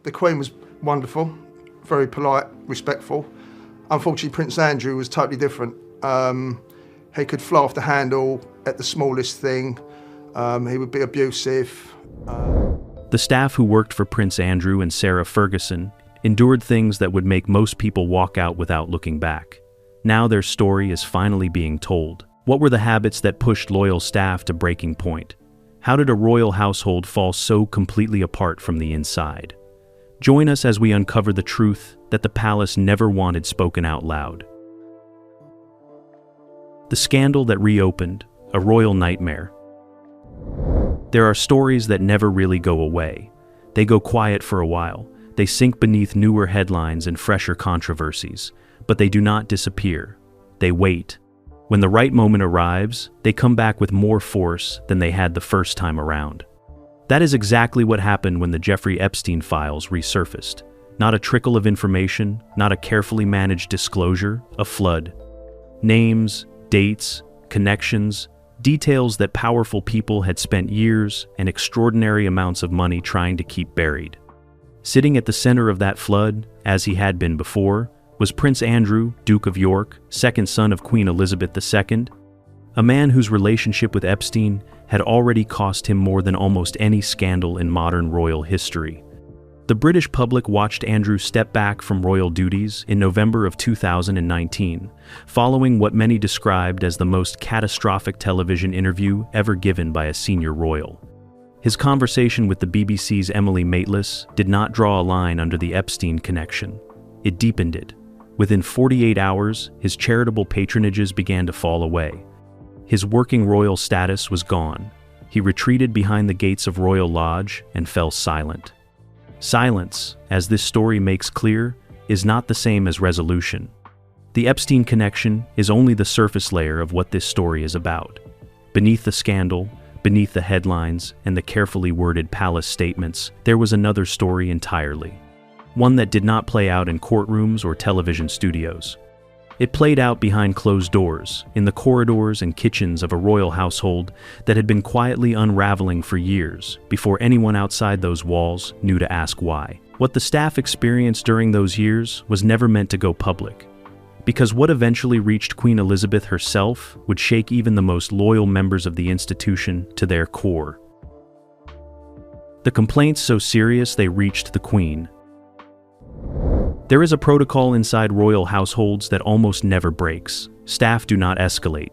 The Queen was wonderful, very polite, respectful. Unfortunately, Prince Andrew was totally different. He could fly off the handle at the smallest thing. He would be abusive. The staff who worked for Prince Andrew and Sarah Ferguson endured things that would make most people walk out without looking back. Now their story is finally being told. What were the habits that pushed loyal staff to breaking point? How did a royal household fall so completely apart from the inside? Join us as we uncover the truth that the palace never wanted spoken out loud. The scandal that reopened, a royal nightmare. There are stories that never really go away. They go quiet for a while. They sink beneath newer headlines and fresher controversies, but they do not disappear. They wait. When the right moment arrives, they come back with more force than they had the first time around. That is exactly what happened when the Jeffrey Epstein files resurfaced. Not a trickle of information, not a carefully managed disclosure, a flood. Names, dates, connections, details that powerful people had spent years and extraordinary amounts of money trying to keep buried. Sitting at the center of that flood, as he had been before, was Prince Andrew, Duke of York, second son of Queen Elizabeth II, a man whose relationship with Epstein had already cost him more than almost any scandal in modern royal history. The British public watched Andrew step back from royal duties in November of 2019, following what many described as the most catastrophic television interview ever given by a senior royal. His conversation with the BBC's Emily Maitlis did not draw a line under the Epstein connection. It deepened it. Within 48 hours, his charitable patronages began to fall away. His working royal status was gone. He retreated behind the gates of Royal Lodge and fell silent. Silence, as this story makes clear, is not the same as resolution. The Epstein connection is only the surface layer of what this story is about. Beneath the scandal, beneath the headlines and the carefully worded palace statements, there was another story entirely. One that did not play out in courtrooms or television studios. It played out behind closed doors, in the corridors and kitchens of a royal household that had been quietly unraveling for years before anyone outside those walls knew to ask why. What the staff experienced during those years was never meant to go public, because what eventually reached Queen Elizabeth herself would shake even the most loyal members of the institution to their core. The complaints so serious they reached the Queen. There is a protocol inside royal households that almost never breaks. Staff do not escalate.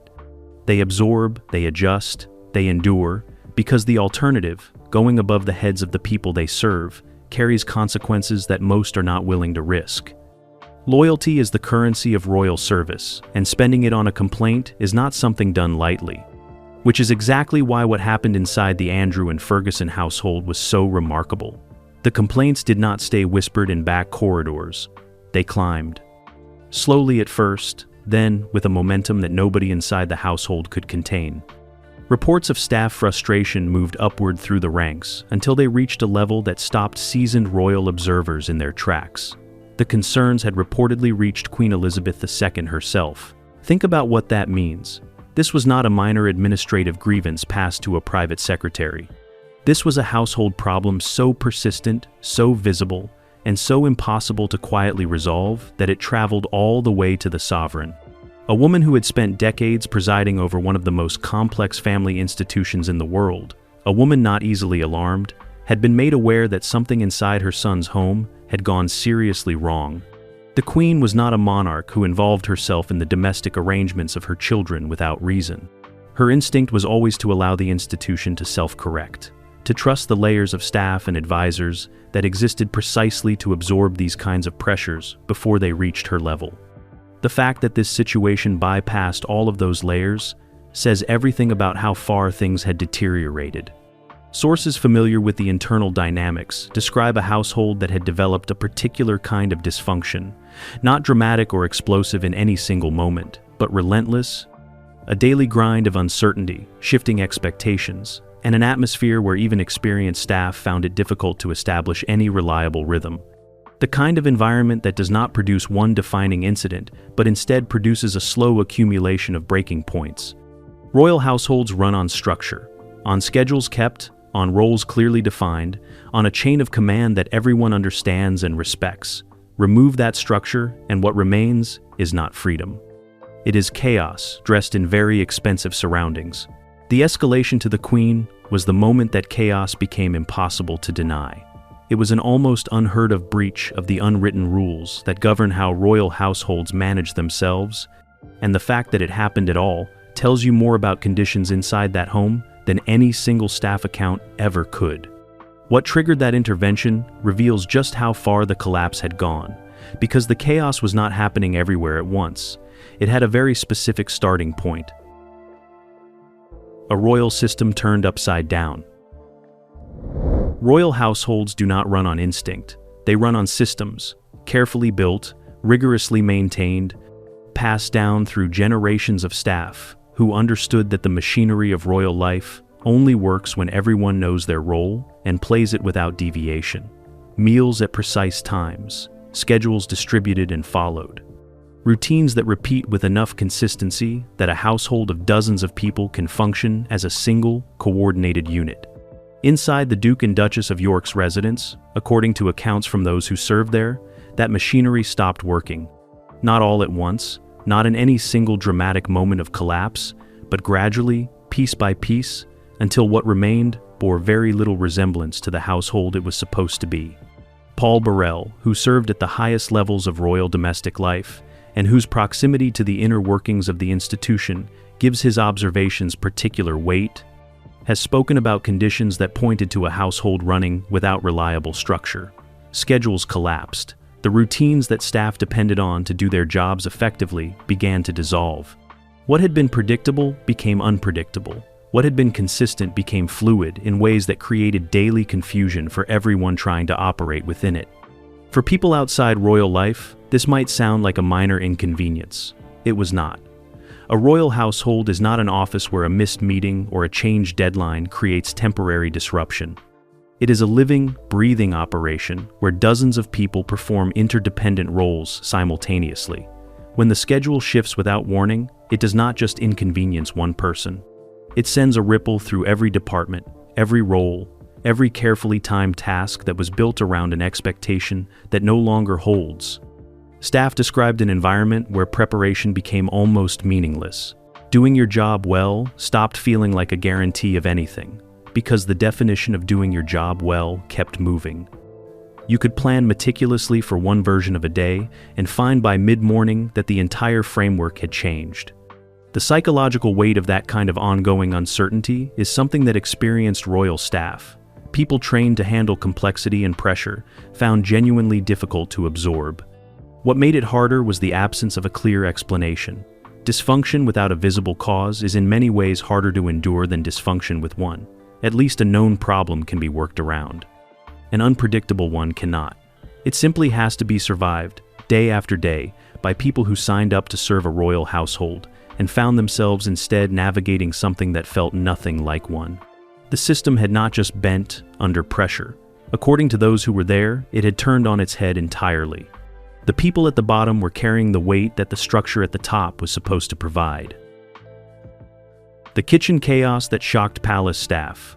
They absorb, they adjust, they endure, because the alternative, going above the heads of the people they serve, carries consequences that most are not willing to risk. Loyalty is the currency of royal service, and spending it on a complaint is not something done lightly. Which is exactly why what happened inside the Andrew and Ferguson household was so remarkable. The complaints did not stay whispered in back corridors. They climbed. Slowly at first, then with a momentum that nobody inside the household could contain. Reports of staff frustration moved upward through the ranks until they reached a level that stopped seasoned royal observers in their tracks. The concerns had reportedly reached Queen Elizabeth II herself. Think about what that means. This was not a minor administrative grievance passed to a private secretary. This was a household problem so persistent, so visible, and so impossible to quietly resolve that it traveled all the way to the sovereign. A woman who had spent decades presiding over one of the most complex family institutions in the world, a woman not easily alarmed, had been made aware that something inside her son's home had gone seriously wrong. The Queen was not a monarch who involved herself in the domestic arrangements of her children without reason. Her instinct was always to allow the institution to self-correct, to trust the layers of staff and advisors that existed precisely to absorb these kinds of pressures before they reached her level. The fact that this situation bypassed all of those layers says everything about how far things had deteriorated. Sources familiar with the internal dynamics describe a household that had developed a particular kind of dysfunction, not dramatic or explosive in any single moment, but relentless, a daily grind of uncertainty, shifting expectations, and an atmosphere where even experienced staff found it difficult to establish any reliable rhythm. The kind of environment that does not produce one defining incident, but instead produces a slow accumulation of breaking points. Royal households run on structure, on schedules kept, on roles clearly defined, on a chain of command that everyone understands and respects. Remove that structure, and what remains is not freedom. It is chaos, dressed in very expensive surroundings. The escalation to the Queen was the moment that chaos became impossible to deny. It was an almost unheard-of breach of the unwritten rules that govern how royal households manage themselves, and the fact that it happened at all tells you more about conditions inside that home than any single staff account ever could. What triggered that intervention reveals just how far the collapse had gone, because the chaos was not happening everywhere at once. It had a very specific starting point. A royal system turned upside down. Royal households do not run on instinct. They run on systems, carefully built, rigorously maintained, passed down through generations of staff who understood that the machinery of royal life only works when everyone knows their role and plays it without deviation. Meals at precise times, schedules distributed and followed. Routines that repeat with enough consistency that a household of dozens of people can function as a single, coordinated unit. Inside the Duke and Duchess of York's residence, according to accounts from those who served there, that machinery stopped working. Not all at once, not in any single dramatic moment of collapse, but gradually, piece by piece, until what remained bore very little resemblance to the household it was supposed to be. Paul Burrell, who served at the highest levels of royal domestic life, and whose proximity to the inner workings of the institution gives his observations particular weight, has spoken about conditions that pointed to a household running without reliable structure. Schedules collapsed. The routines that staff depended on to do their jobs effectively began to dissolve. What had been predictable became unpredictable. What had been consistent became fluid in ways that created daily confusion for everyone trying to operate within it. For people outside royal life, this might sound like a minor inconvenience. It was not. A royal household is not an office where a missed meeting or a changed deadline creates temporary disruption. It is a living, breathing operation where dozens of people perform interdependent roles simultaneously. When the schedule shifts without warning, it does not just inconvenience one person. It sends a ripple through every department, every role, every carefully timed task that was built around an expectation that no longer holds. Staff described an environment where preparation became almost meaningless. Doing your job well stopped feeling like a guarantee of anything, because the definition of doing your job well kept moving. You could plan meticulously for one version of a day and find by mid-morning that the entire framework had changed. The psychological weight of that kind of ongoing uncertainty is something that experienced royal staff, people trained to handle complexity and pressure, found genuinely difficult to absorb. What made it harder was the absence of a clear explanation. Dysfunction without a visible cause is in many ways harder to endure than dysfunction with one. At least a known problem can be worked around. An unpredictable one cannot. It simply has to be survived, day after day, by people who signed up to serve a royal household and found themselves instead navigating something that felt nothing like one. The system had not just bent under pressure. According to those who were there, it had turned on its head entirely. The people at the bottom were carrying the weight that the structure at the top was supposed to provide. The kitchen chaos that shocked palace staff.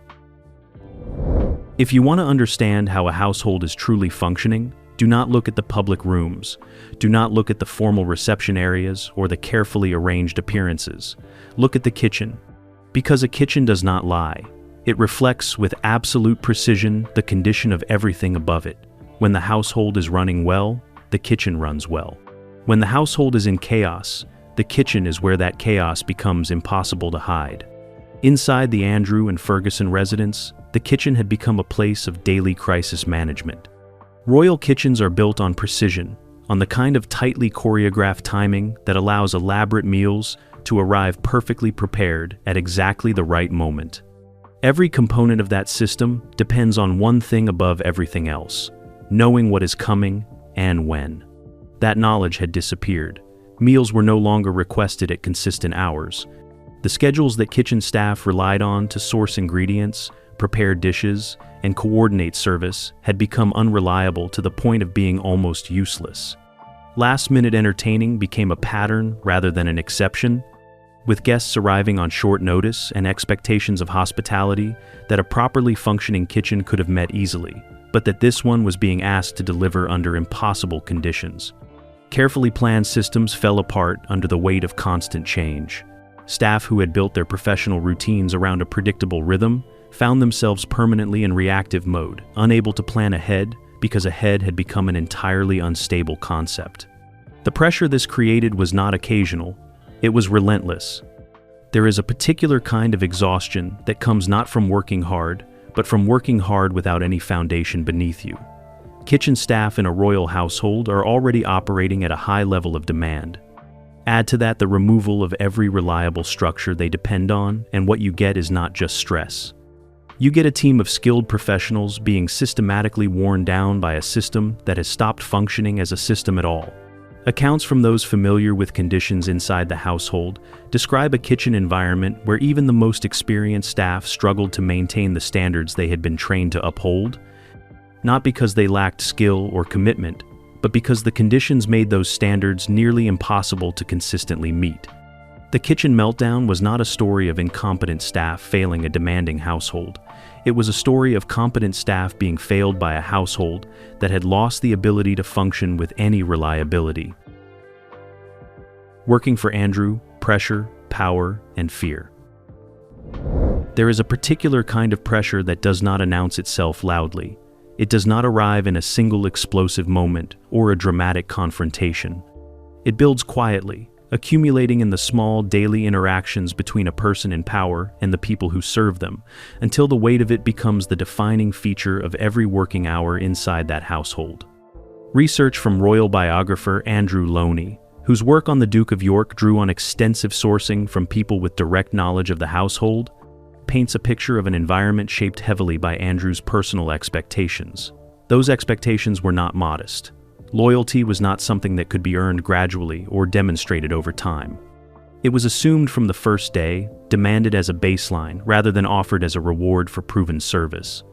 If you want to understand how a household is truly functioning, do not look at the public rooms. Do not look at the formal reception areas or the carefully arranged appearances. Look at the kitchen. Because a kitchen does not lie. It reflects with absolute precision the condition of everything above it. When the household is running well, the kitchen runs well. When the household is in chaos, the kitchen is where that chaos becomes impossible to hide. Inside the Andrew and Ferguson residence, the kitchen had become a place of daily crisis management. Royal kitchens are built on precision, on the kind of tightly choreographed timing that allows elaborate meals to arrive perfectly prepared at exactly the right moment. Every component of that system depends on one thing above everything else: knowing what is coming and when. That knowledge had disappeared. Meals were no longer requested at consistent hours. The schedules that kitchen staff relied on to source ingredients, prepare dishes, and coordinate service had become unreliable to the point of being almost useless. Last-minute entertaining became a pattern rather than an exception. with guests arriving on short notice and expectations of hospitality that a properly functioning kitchen could have met easily, but that this one was being asked to deliver under impossible conditions. Carefully planned systems fell apart under the weight of constant change. Staff who had built their professional routines around a predictable rhythm found themselves permanently in reactive mode, unable to plan ahead because ahead had become an entirely unstable concept. The pressure this created was not occasional, it was relentless. There is a particular kind of exhaustion that comes not from working hard, but from working hard without any foundation beneath you. Kitchen staff in a royal household are already operating at a high level of demand. Add to that the removal of every reliable structure they depend on, and what you get is not just stress. You get a team of skilled professionals being systematically worn down by a system that has stopped functioning as a system at all. Accounts from those familiar with conditions inside the household describe a kitchen environment where even the most experienced staff struggled to maintain the standards they had been trained to uphold, not because they lacked skill or commitment, but because the conditions made those standards nearly impossible to consistently meet. The kitchen meltdown was not a story of incompetent staff failing a demanding household. It was a story of competent staff being failed by a household that had lost the ability to function with any reliability. Working for Andrew, pressure, power, and fear. There is a particular kind of pressure that does not announce itself loudly. It does not arrive in a single explosive moment or a dramatic confrontation. It builds quietly, accumulating in the small daily interactions between a person in power and the people who serve them, until the weight of it becomes the defining feature of every working hour inside that household. Research from royal biographer Andrew Loney, whose work on the Duke of York drew on extensive sourcing from people with direct knowledge of the household, paints a picture of an environment shaped heavily by Andrew's personal expectations. Those expectations were not modest. Loyalty was not something that could be earned gradually or demonstrated over time. It was assumed from the first day, demanded as a baseline rather than offered as a reward for proven service.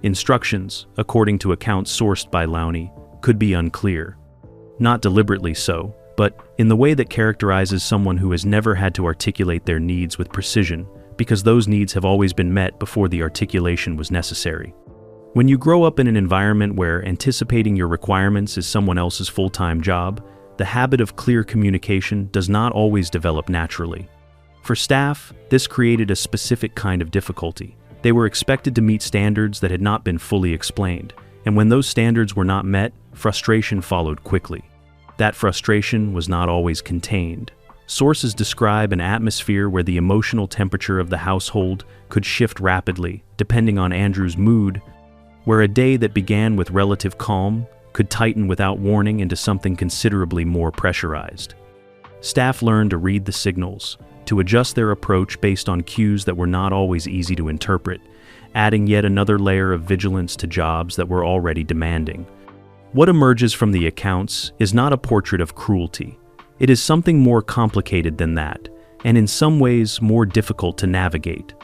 Instructions, according to accounts sourced by Lowney, could be unclear. Not deliberately so, but in the way that characterizes someone who has never had to articulate their needs with precision, because those needs have always been met before the articulation was necessary. When you grow up in an environment where anticipating your requirements is someone else's full-time job, the habit of clear communication does not always develop naturally. For staff, this created a specific kind of difficulty. They were expected to meet standards that had not been fully explained, and when those standards were not met, frustration followed quickly. That frustration was not always contained. Sources describe an atmosphere where the emotional temperature of the household could shift rapidly, depending on Andrew's mood, where a day that began with relative calm could tighten without warning into something considerably more pressurized. Staff learned to read the signals, to adjust their approach based on cues that were not always easy to interpret, adding yet another layer of vigilance to jobs that were already demanding. What emerges from the accounts is not a portrait of cruelty. It is something more complicated than that, and in some ways more difficult to navigate.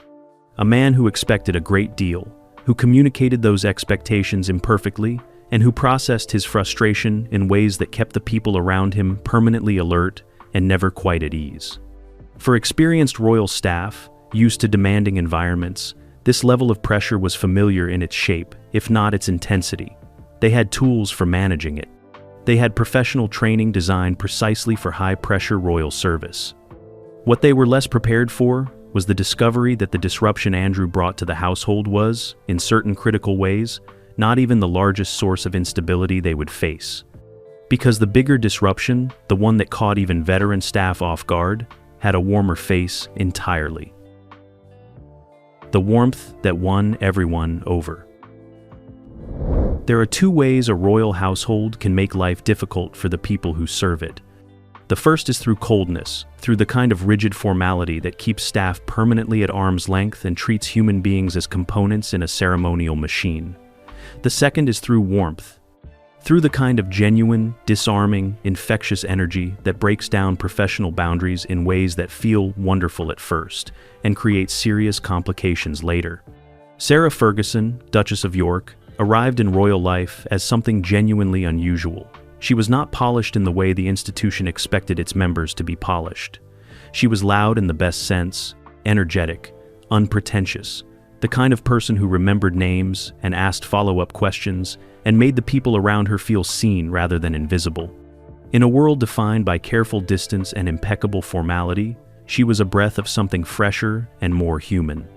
A man who expected a great deal, who communicated those expectations imperfectly, and who processed his frustration in ways that kept the people around him permanently alert and never quite at ease. For experienced royal staff, used to demanding environments, this level of pressure was familiar in its shape, if not its intensity. They had tools for managing it. They had professional training designed precisely for high-pressure royal service. What they were less prepared for was the discovery that the disruption Andrew brought to the household was, in certain critical ways, not even the largest source of instability they would face. Because the bigger disruption, the one that caught even veteran staff off guard, had a warmer face entirely. The warmth that won everyone over. There are two ways a royal household can make life difficult for the people who serve it. The first is through coldness, through the kind of rigid formality that keeps staff permanently at arm's length and treats human beings as components in a ceremonial machine. The second is through warmth, through the kind of genuine, disarming, infectious energy that breaks down professional boundaries in ways that feel wonderful at first and create serious complications later. Sarah Ferguson, Duchess of York, arrived in royal life as something genuinely unusual. She was not polished in the way the institution expected its members to be polished. She was loud in the best sense, energetic, unpretentious, the kind of person who remembered names and asked follow-up questions and made the people around her feel seen rather than invisible. In a world defined by careful distance and impeccable formality, she was a breath of something fresher and more human.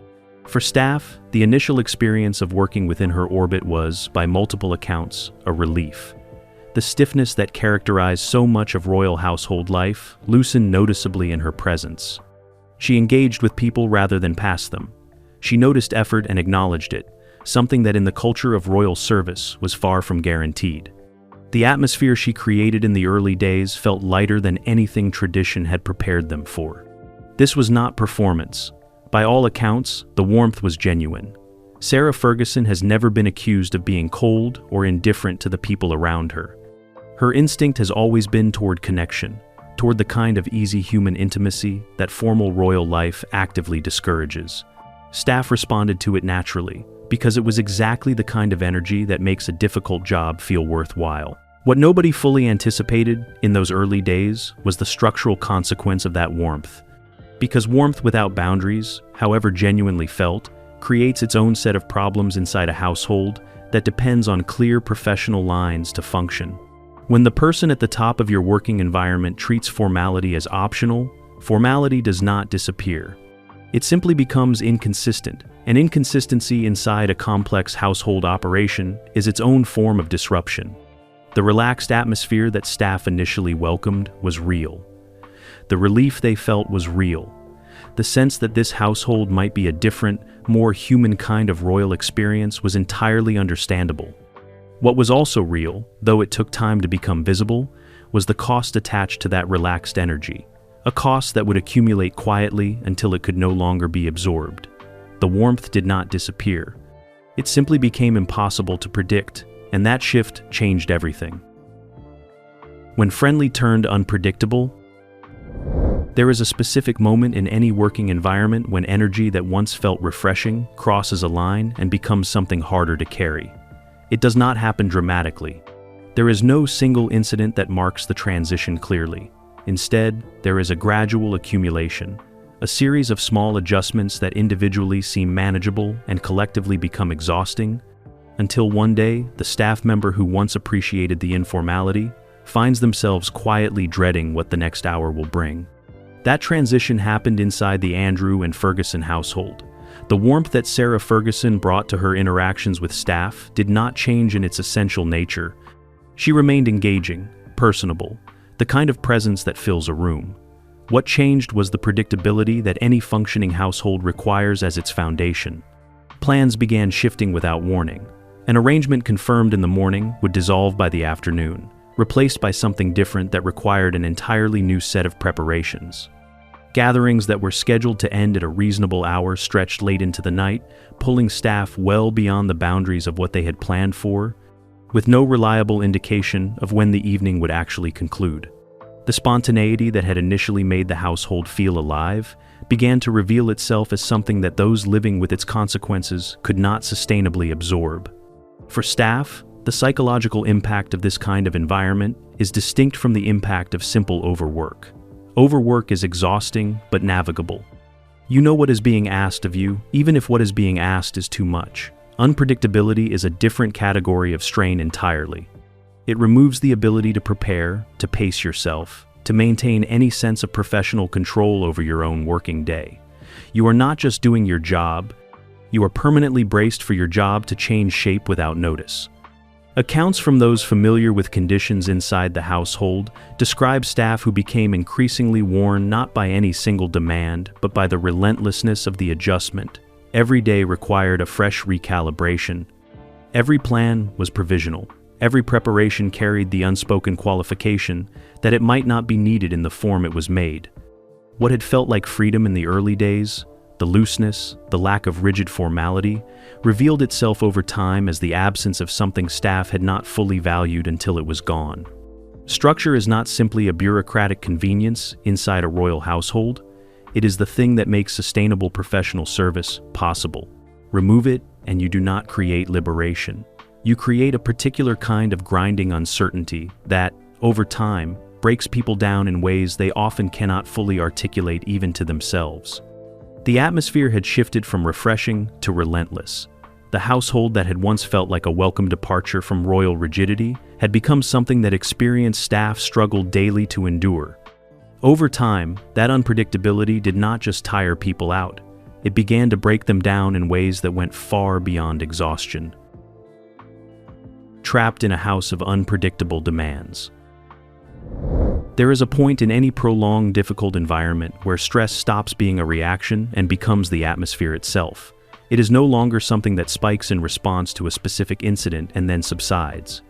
For staff, the initial experience of working within her orbit was, by multiple accounts, a relief. The stiffness that characterized so much of royal household life loosened noticeably in her presence. She engaged with people rather than passed them. She noticed effort and acknowledged it, something that in the culture of royal service was far from guaranteed. The atmosphere she created in the early days felt lighter than anything tradition had prepared them for. This was not performance. By all accounts, the warmth was genuine. Sarah Ferguson has never been accused of being cold or indifferent to the people around her. Her instinct has always been toward connection, toward the kind of easy human intimacy that formal royal life actively discourages. Staff responded to it naturally, because it was exactly the kind of energy that makes a difficult job feel worthwhile. What nobody fully anticipated in those early days was the structural consequence of that warmth. Because warmth without boundaries, however genuinely felt, creates its own set of problems inside a household that depends on clear professional lines to function. When the person at the top of your working environment treats formality as optional, formality does not disappear. It simply becomes inconsistent, and inconsistency inside a complex household operation is its own form of disruption. The relaxed atmosphere that staff initially welcomed was real. The relief they felt was real. The sense that this household might be a different, more human kind of royal experience was entirely understandable. What was also real, though it took time to become visible, was the cost attached to that relaxed energy, a cost that would accumulate quietly until it could no longer be absorbed. The warmth did not disappear. It simply became impossible to predict, and that shift changed everything. When friendly turned unpredictable, there is a specific moment in any working environment when energy that once felt refreshing crosses a line and becomes something harder to carry. It does not happen dramatically. There is no single incident that marks the transition clearly. Instead, there is a gradual accumulation, a series of small adjustments that individually seem manageable and collectively become exhausting, until one day, the staff member who once appreciated the informality finds themselves quietly dreading what the next hour will bring. That transition happened inside the Andrew and Ferguson household. The warmth that Sarah Ferguson brought to her interactions with staff did not change in its essential nature. She remained engaging, personable, the kind of presence that fills a room. What changed was the predictability that any functioning household requires as its foundation. Plans began shifting without warning. An arrangement confirmed in the morning would dissolve by the afternoon, replaced by something different that required an entirely new set of preparations. Gatherings that were scheduled to end at a reasonable hour stretched late into the night, pulling staff well beyond the boundaries of what they had planned for, with no reliable indication of when the evening would actually conclude. The spontaneity that had initially made the household feel alive began to reveal itself as something that those living with its consequences could not sustainably absorb. For staff, the psychological impact of this kind of environment is distinct from the impact of simple overwork. Overwork is exhausting but navigable. You know what is being asked of you, even if what is being asked is too much. Unpredictability is a different category of strain entirely. It removes the ability to prepare, to pace yourself, to maintain any sense of professional control over your own working day. You are not just doing your job, you are permanently braced for your job to change shape without notice. Accounts from those familiar with conditions inside the household describe staff who became increasingly worn not by any single demand, but by the relentlessness of the adjustment. Every day required a fresh recalibration. Every plan was provisional. Every preparation carried the unspoken qualification that it might not be needed in the form it was made. What had felt like freedom in the early days, the looseness, the lack of rigid formality, revealed itself over time as the absence of something staff had not fully valued until it was gone. Structure is not simply a bureaucratic convenience inside a royal household. It is the thing that makes sustainable professional service possible. Remove it, and you do not create liberation. You create a particular kind of grinding uncertainty that, over time, breaks people down in ways they often cannot fully articulate even to themselves. The atmosphere had shifted from refreshing to relentless. The household that had once felt like a welcome departure from royal rigidity had become something that experienced staff struggled daily to endure. Over time, that unpredictability did not just tire people out. It began to break them down in ways that went far beyond exhaustion. Trapped in a house of unpredictable demands. There is a point in any prolonged, difficult environment where stress stops being a reaction and becomes the atmosphere itself. It is no longer something that spikes in response to a specific incident and then subsides.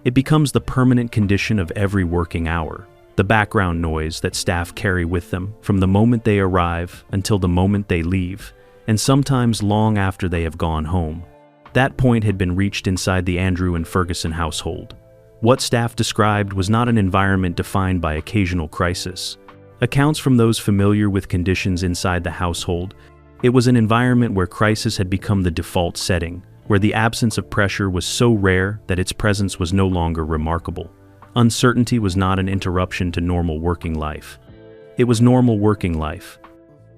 It becomes the permanent condition of every working hour, the background noise that staff carry with them from the moment they arrive until the moment they leave, and sometimes long after they have gone home. That point had been reached inside the Andrew and Ferguson household. What staff described was not an environment defined by occasional crisis. Accounts from those familiar with conditions inside the household, it was an environment where crisis had become the default setting, where the absence of pressure was so rare that its presence was no longer remarkable. Uncertainty was not an interruption to normal working life. It was normal working life.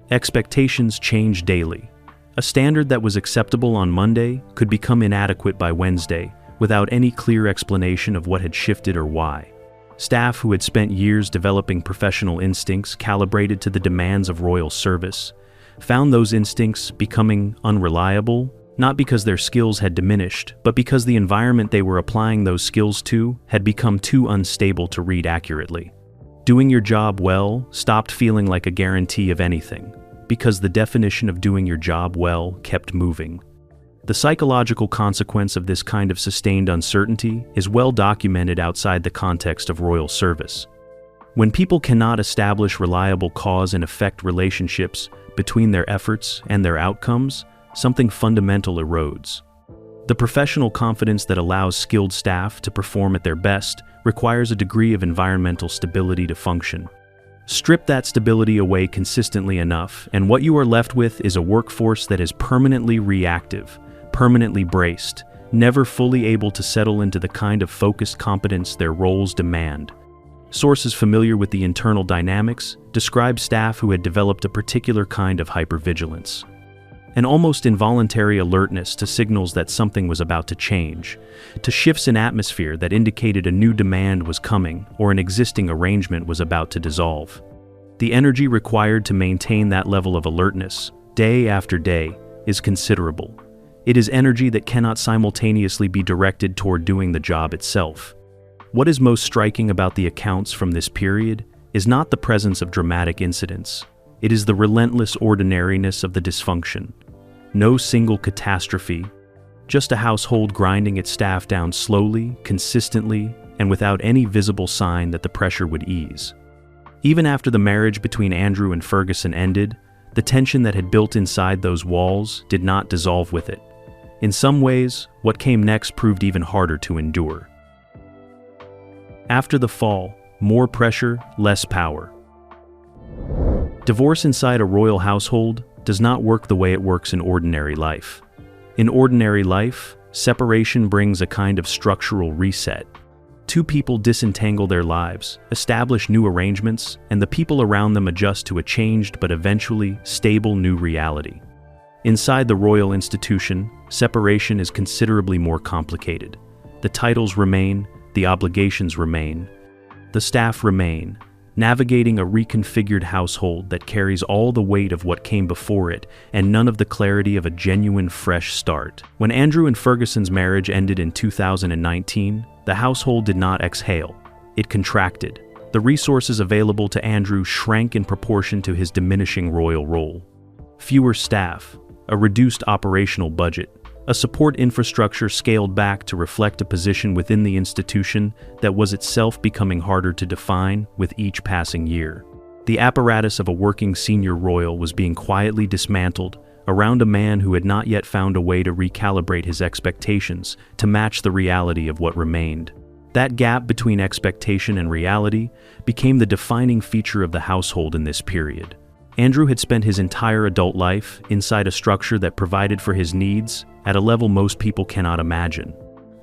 Expectations changed daily. A standard that was acceptable on Monday could become inadequate by Wednesday, without any clear explanation of what had shifted or why. Staff who had spent years developing professional instincts calibrated to the demands of royal service found those instincts becoming unreliable, not because their skills had diminished, but because the environment they were applying those skills to had become too unstable to read accurately. Doing your job well stopped feeling like a guarantee of anything, because the definition of doing your job well kept moving. The psychological consequence of this kind of sustained uncertainty is well documented outside the context of royal service. When people cannot establish reliable cause and effect relationships between their efforts and their outcomes, something fundamental erodes. The professional confidence that allows skilled staff to perform at their best requires a degree of environmental stability to function. Strip that stability away consistently enough, and what you are left with is a workforce that is permanently reactive, permanently braced, never fully able to settle into the kind of focused competence their roles demand. Sources familiar with the internal dynamics describe staff who had developed a particular kind of hypervigilance. An almost involuntary alertness to signals that something was about to change, to shifts in atmosphere that indicated a new demand was coming or an existing arrangement was about to dissolve. The energy required to maintain that level of alertness, day after day, is considerable. It is energy that cannot simultaneously be directed toward doing the job itself. What is most striking about the accounts from this period is not the presence of dramatic incidents. It is the relentless ordinariness of the dysfunction. No single catastrophe, just a household grinding its staff down slowly, consistently, and without any visible sign that the pressure would ease. Even after the marriage between Andrew and Ferguson ended, the tension that had built inside those walls did not dissolve with it. In some ways, what came next proved even harder to endure. After the fall, more pressure, less power. Divorce inside a royal household does not work the way it works in ordinary life. In ordinary life, separation brings a kind of structural reset. Two people disentangle their lives, establish new arrangements, and the people around them adjust to a changed but eventually stable new reality. Inside the royal institution, separation is considerably more complicated. The titles remain, the obligations remain, the staff remain, navigating a reconfigured household that carries all the weight of what came before it and none of the clarity of a genuine fresh start. When Andrew and Ferguson's marriage ended in 2019, the household did not exhale. It contracted. The resources available to Andrew shrank in proportion to his diminishing royal role. Fewer staff, a reduced operational budget, a support infrastructure scaled back to reflect a position within the institution that was itself becoming harder to define with each passing year. The apparatus of a working senior royal was being quietly dismantled around a man who had not yet found a way to recalibrate his expectations to match the reality of what remained. That gap between expectation and reality became the defining feature of the household in this period. Andrew had spent his entire adult life inside a structure that provided for his needs at a level most people cannot imagine.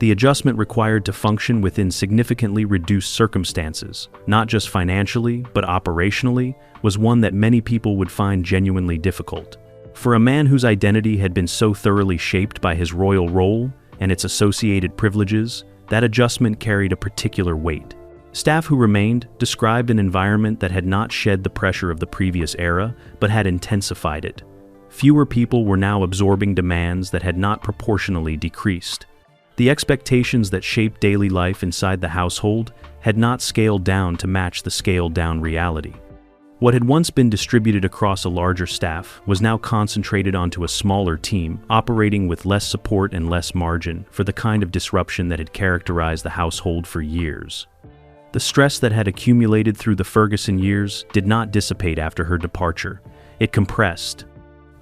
The adjustment required to function within significantly reduced circumstances, not just financially, but operationally, was one that many people would find genuinely difficult. For a man whose identity had been so thoroughly shaped by his royal role and its associated privileges, that adjustment carried a particular weight. Staff who remained described an environment that had not shed the pressure of the previous era, but had intensified it. Fewer people were now absorbing demands that had not proportionally decreased. The expectations that shaped daily life inside the household had not scaled down to match the scaled-down reality. What had once been distributed across a larger staff was now concentrated onto a smaller team, operating with less support and less margin for the kind of disruption that had characterized the household for years. The stress that had accumulated through the Ferguson years did not dissipate after her departure. It compressed.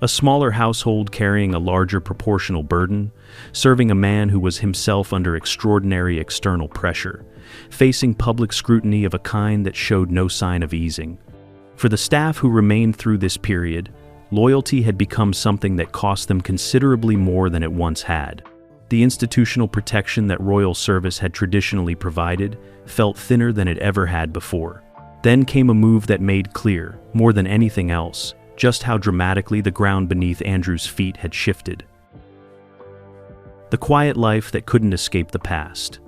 A smaller household carrying a larger proportional burden, serving a man who was himself under extraordinary external pressure, facing public scrutiny of a kind that showed no sign of easing. For the staff who remained through this period, loyalty had become something that cost them considerably more than it once had. The institutional protection that royal service had traditionally provided felt thinner than it ever had before. Then came a move that made clear, more than anything else, just how dramatically the ground beneath Andrew's feet had shifted. The quiet life that couldn't escape the past.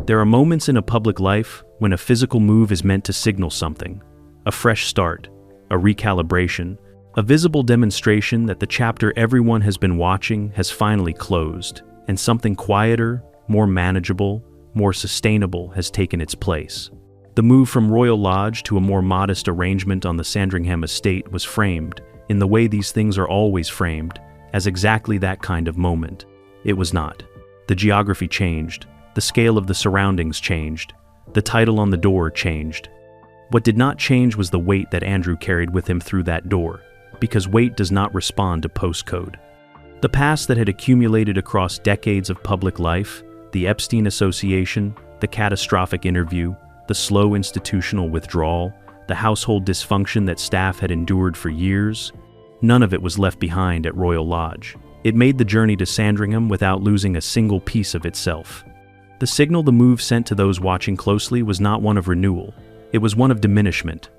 There are moments in a public life when a physical move is meant to signal something, a fresh start, a recalibration, a visible demonstration that the chapter everyone has been watching has finally closed, and something quieter, more manageable, more sustainable has taken its place. The move from Royal Lodge to a more modest arrangement on the Sandringham estate was framed, in the way these things are always framed, as exactly that kind of moment. It was not. The geography changed, the scale of the surroundings changed, the title on the door changed. What did not change was the weight that Andrew carried with him through that door, because weight does not respond to postcode. The past that had accumulated across decades of public life, the Epstein Association, the catastrophic interview, the slow institutional withdrawal, the household dysfunction that staff had endured for years, none of it was left behind at Royal Lodge. It made the journey to Sandringham without losing a single piece of itself. The signal the move sent to those watching closely was not one of renewal, it was one of diminishment.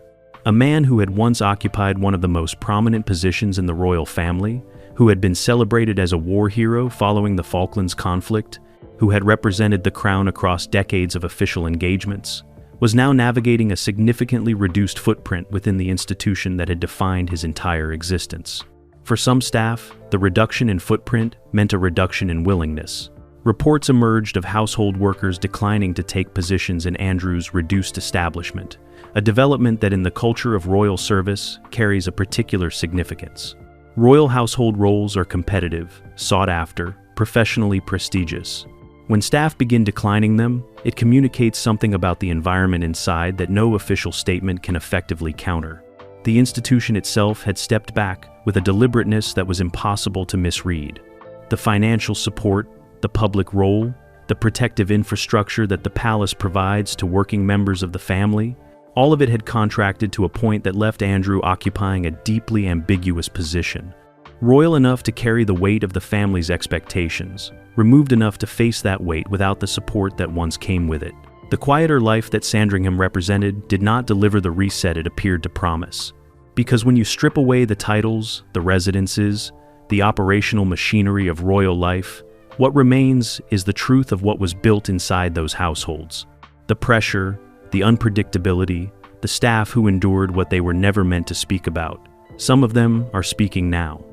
A man who had once occupied one of the most prominent positions in the royal family, who had been celebrated as a war hero following the Falklands conflict, who had represented the crown across decades of official engagements, was now navigating a significantly reduced footprint within the institution that had defined his entire existence. For some staff, the reduction in footprint meant a reduction in willingness. Reports emerged of household workers declining to take positions in Andrew's reduced establishment, a development that in the culture of royal service carries a particular significance. Royal household roles are competitive, sought after, professionally prestigious. When staff begin declining them, it communicates something about the environment inside that no official statement can effectively counter. The institution itself had stepped back with a deliberateness that was impossible to misread. The financial support, the public role, the protective infrastructure that the palace provides to working members of the family, all of it had contracted to a point that left Andrew occupying a deeply ambiguous position. Royal enough to carry the weight of the family's expectations, removed enough to face that weight without the support that once came with it. The quieter life that Sandringham represented did not deliver the reset it appeared to promise. Because when you strip away the titles, the residences, the operational machinery of royal life, what remains is the truth of what was built inside those households. The pressure, the unpredictability, the staff who endured what they were never meant to speak about. Some of them are speaking now.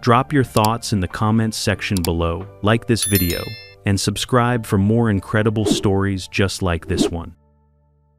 Drop your thoughts in the comments section below, like this video, and subscribe for more incredible stories just like this one.